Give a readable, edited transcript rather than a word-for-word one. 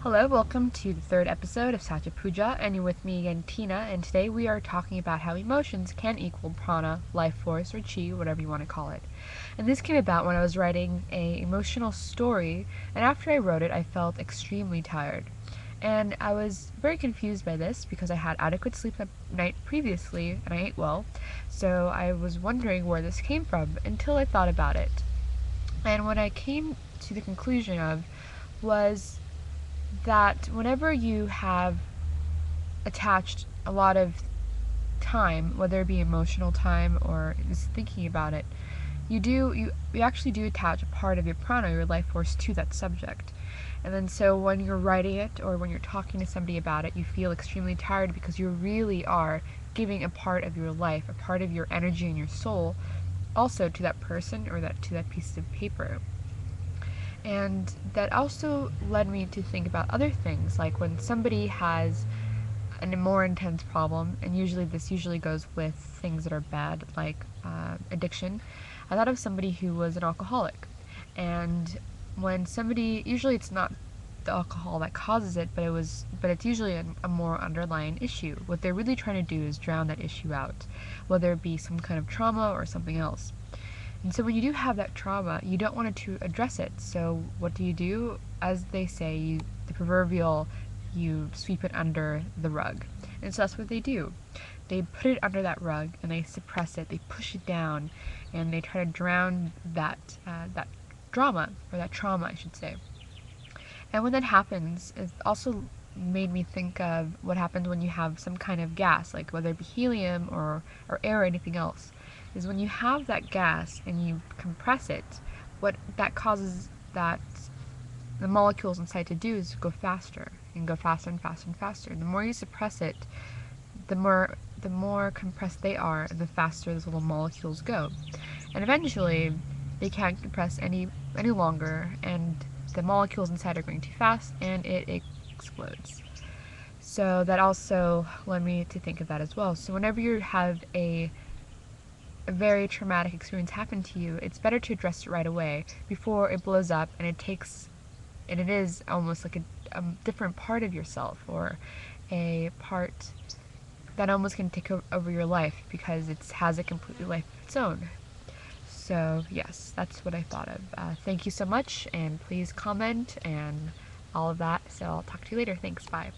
Hello, welcome to the third episode of Satya Puja, and you're with me again, Tina, and today we are talking about how emotions can equal prana, life force, or chi, whatever you want to call it. And this came about when I was writing a emotional story, and after I wrote it, I felt extremely tired. And I was very confused by this because I had adequate sleep the night previously, and I ate well, so I was wondering where this came from until I thought about it. And what I came to the conclusion of was that whenever you have attached a lot of time, whether it be emotional time or just thinking about it, you actually do attach a part of your prana, your life force, to that subject. And then so when you're writing it or when you're talking to somebody about it, you feel extremely tired because you really are giving a part of your life, a part of your energy and your soul also to that person or to that piece of paper. And that also led me to think about other things, like when somebody has a more intense problem, and this usually goes with things that are bad, like addiction. I thought of somebody who was an alcoholic, and when somebody, usually it's not the alcohol that causes it, but it's usually a more underlying issue. What they're really trying to do is drown that issue out, whether it be some kind of trauma or something else. And so when you do have that trauma, you don't want to address it. So what do? As they say, the proverbial, you sweep it under the rug. And so that's what they do. They put it under that rug and they suppress it. They push it down, and they try to drown that drama, or that trauma, I should say. And when that happens, it also made me think of what happens when you have some kind of gas, like whether it be helium or air or anything else. Is when you have that gas and you compress it, what that causes that the molecules inside to do is go faster and go faster and faster and faster. And the more you suppress it, the more compressed they are, and the faster those little molecules go. And eventually, they can't compress any longer, and the molecules inside are going too fast, and it explodes. So that also led me to think of that as well. So whenever you have a very traumatic experience happen to you, it's better to address it right away before it blows up and it is almost like a different part of yourself, or a part that almost can take over your life because it has a completely life of its own. So yes, that's what I thought of. Thank you so much, and please comment and all of that. So I'll talk to you later. Thanks, bye.